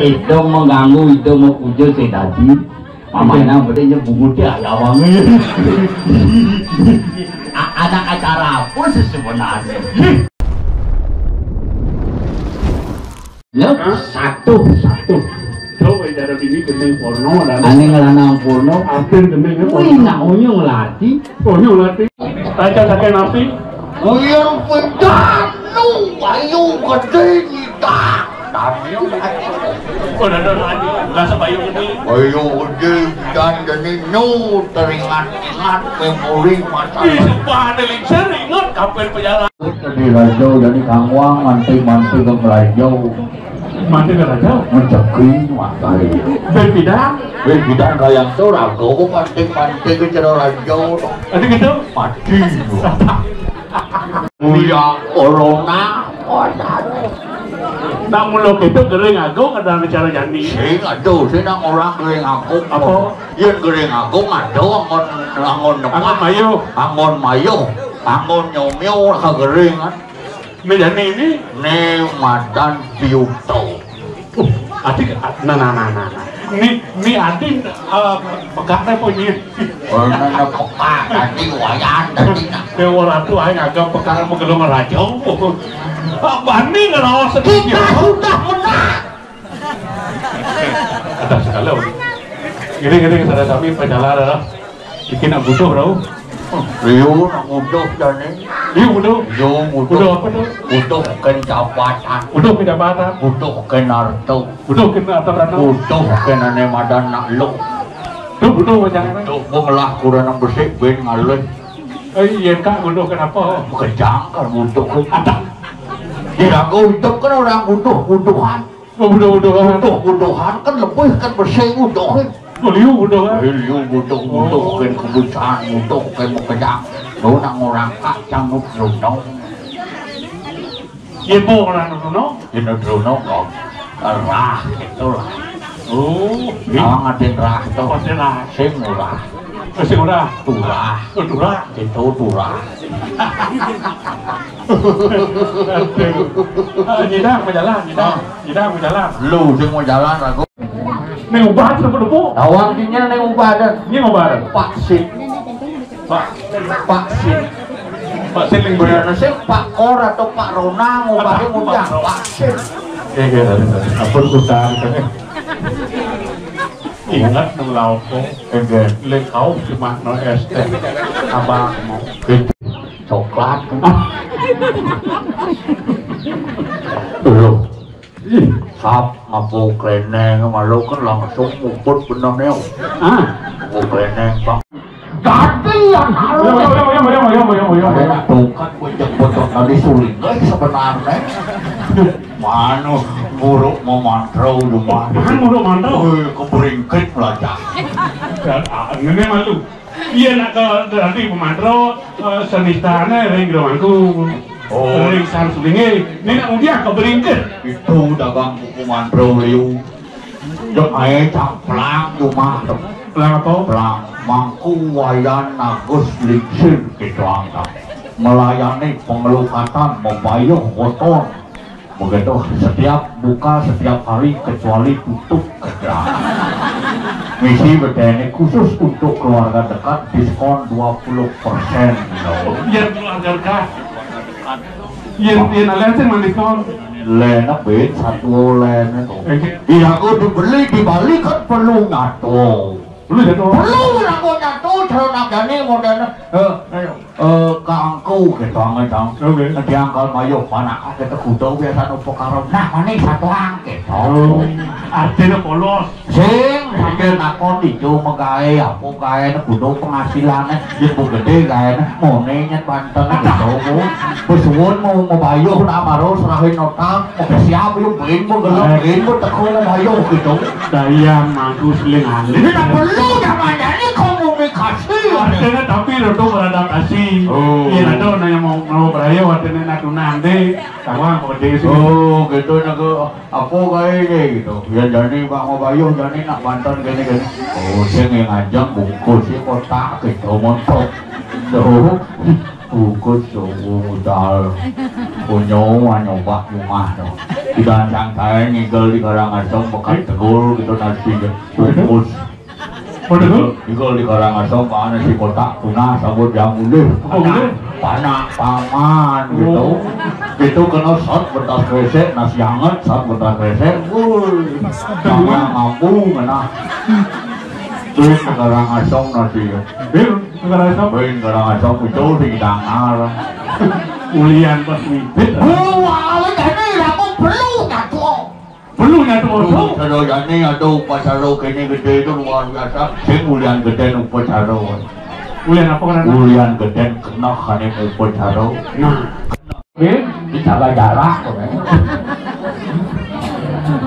Itu mengganggu, itu mengujud si tadi. Mamanya berarti bungu dia ya wangi. Ada acara apa sih sebenarnya? Lo satu. Coba dari ini gendeng porno dan aneh ngelanang porno. hampir gendeng porno. Wih, nak onyong latih. Onyong latih. Taca sakit napi. Onyong pedanu, ayo gede kita. Oh, ada lagi. Nggak sebayu ini. Ayo gede dan jadi nu teringat memori masa. Ih, sumpah ada lingser ingat kapel pejalan. Di Raja dari Kangwang manti ke Raja. Mandi ke raja, Mencekring matahari. berbidang, kayak itu rago, manti ke cerah Raja. ada gitu. Mati. Mulia corona. Namun lo itu kering aku ada bicara jadi. Sing aduh, sinang orang kering aku. Apa? Yen kering aku aduh angon mayo, angon nyomyo kageringan. Menjadi ini, Ne madan piuto. adik, nah. Ini adik pegangnya punya. Karena peka tadi wayan tadi. Dewa ratu aing agak pegang menggelung raja. Banding kalau sedih. Kita sudah menang. Ada sekali. Gini kita kami perjalanan. Bikin aku butuh bro. Riu nak udah jane. Iya butuh. Yo Butuh apa tuh? Butuh ken jabatan. Butuh penjabatan. Butuh ken harta. Butuh kena atau rana. Butuh ken ane madan nak lu. Butuh macam mana? Butuh mengelah kurang bersih ben ngalun. Iya kak butuh kenapa? Kejang kan butuh ke. Ada. Tidak kau itu kan orang butuhan. Butuh. Kan lebih kan bersih butuh. Liu butuh kan? Liu butuh kan kebutuhan butuh kan mau kejang. Kau nak orang kacang nutronong. Iya mau orang no? Nutronong kau rah itulah. Oh, Ang atin rah itu. pasti lah. Sing murah. Masih udah. Turah. Turah. Itu turah. Nyidang berjalan. Lu sing mau jalan aku. Nih ubah sama debu. Tawang dinya ning ubadan. Ini ngobar. Pak Sin. Pak Sin. Pak Siling Bener sih Pak Kor atau Pak Rona ngubahnya ngundang Pak Sin. Iya. Apa usaha kita? Ingat nang lauko. Enggak. Le kau cuma no es teh. Abang mau. Coklat. Loh. Sap ngapu kleneng malu kan langsung ngumpul bener neo. Ngapu kleneng Pak. Gantian halo. Yo. Tuh kan bocok tadi suling guys sebenarnya. Manu buruk mau mantrau rumah. Kan buruk mantrau. Keberingkit belajar. Ini malu. Iya nak ke nanti pemantro senistanya ring geromanku. Ring san sulingnya. Ini nak udia keberingkit. Itu dagang buku mantrau liu. Jok ae caplang rumah. Pelang apa? Pelang mangku wayan Agus Lingsir gitu angkat. Melayani pengelukatan membayar kotor. Begitu setiap buka setiap hari kecuali tutup kerja. Misi bertani khusus untuk keluarga dekat diskon 20%. Yang keluarga dekat. Yang aliansi mandiskon. Lena bet satu lena itu. Iya aku dibeli dibalik kan perlu ngatur. Lu jatuh. Perlu aku ngatur terus nagani modern. Keangku gitu angin. Oke. Diangkal mayo panak kita kudu biasa upakaron. Nah maning satu angke. Artinya polos. Sing sambil nakon itu menggawe apa gawe kudu penghasilannya ibu gede gawe monenya Banten gitu. Pesuwun mau bayar amaro serahin nota mau siap yuk bingung bingung tekun bayar gitu. Daya mangku selingan. Ini tak perlu namanya ini komunikasi. Artinya tapi itu beradaptasi. Iya itu nanya mau beraya artinya nak nanti sama kode sih. Oh gitu naga apa kayaknya gitu. Ya jadi Pak mau bayar jadi nak Banten gini. Oh saya ngajak bungkus si kotak gitu montok. Tuh bungkus modal punya nyoba rumah tuh. Tidak sangkain ngigel di Karangasem bekas tegul gitu nanti bungkus. Ngigel di Karangasem mana si kotak tuna sabut yang udah panak paman gitu. Itu kena shot betas kresek nasi hangat shot betas kresek. Sama ngambung kena. Terus ke Karangasem nanti. Karangasem itu di Dangar. Ulian pas mipit. Perlu nyatu oso. Sarojane atau pasaro kene gede itu luar biasa. Sing ulian gede upacaro. Ulian apa karena? Ulian gede kena kane upacaro. Nah. Dijaga jarak kok.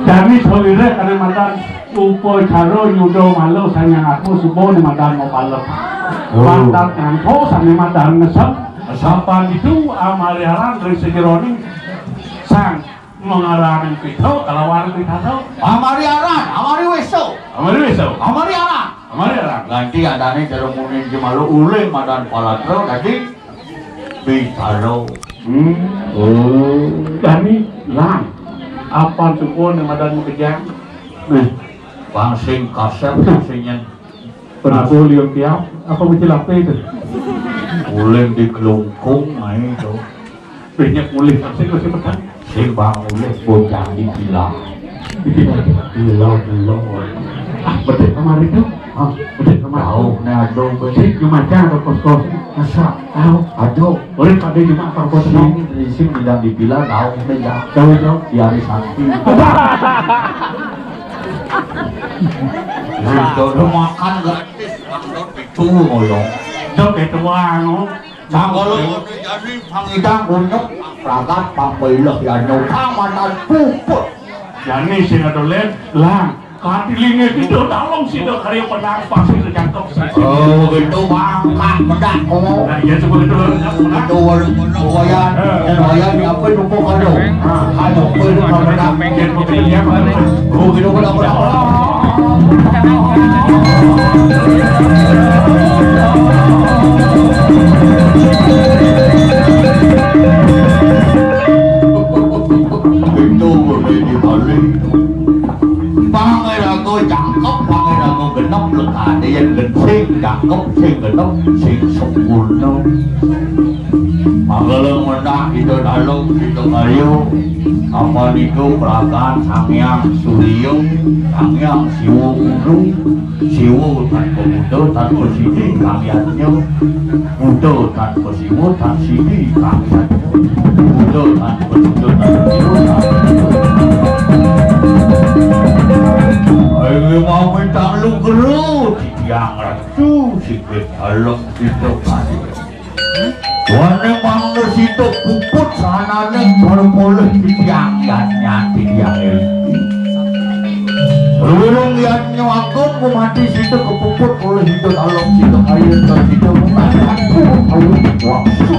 Dami solire karena mantan upacaro yudo malo sanyang aku subo ni mantan mau palep. Mantan kanto sane mantan ngesep. Sampan itu amaliaran dari sejeroning sang mengarahkan pito kalawan pito amari weso ganti adane ceremonin jemalu uling madan palatro tadi pitaro dani lang apa supon madan kejang bangsing kasep singnya penasul liang tiap apa bicara itu uling di kelungkung itu banyak uling sing masih petang sing bang uling bocah di bilang betul kemarin tuh betul kemarin tahu nih aduh sing gimana atau kos-kos masa tahu aduh oleh pada cuma kos sing bilang di bilang tahu meja tahu di hari santi itu makan gratis itu ngoyong Dok itu wang, Kalau jadi pangidang untuk ragat pambilih ya nyokang manan puput. Jadi sih ngadolen lang. Katilingnya itu tolong sih dok karya penampak sih itu cangkep sih. Oh gitu bang, kak bedak ngomong. Nah iya seperti itu lah. Itu wayan, apa itu kok kado? Kado itu kalau bedak. Pengen dia mana? Oh gitu bedak. Itu boleh dibalik. Pangerago cakep, pangerago genep lekade yang gensing cakep, sing genep, sing sempurna. Magelang mendak itu dalung itu kayu. Apa itu peragaan Sangyang Suryo, Sangyang Siwo Ulu, Siwo tanpa Buddha tanpa Sidi Kangyannya, Buddha tanpa Siwo tanpa Sidi Kangyannya, Buddha tanpa Buddha tanpa Siwo Ayo mau minta lu gerut, yang ratu sikit dalam itu kali. Wane mangga situ puput sanane boleh ditiang-tiang tiang ini. Lurung yang nyawakun ku mati situ kepuput boleh hidup dalam situ kayu dan situ mengaku kayu waktu.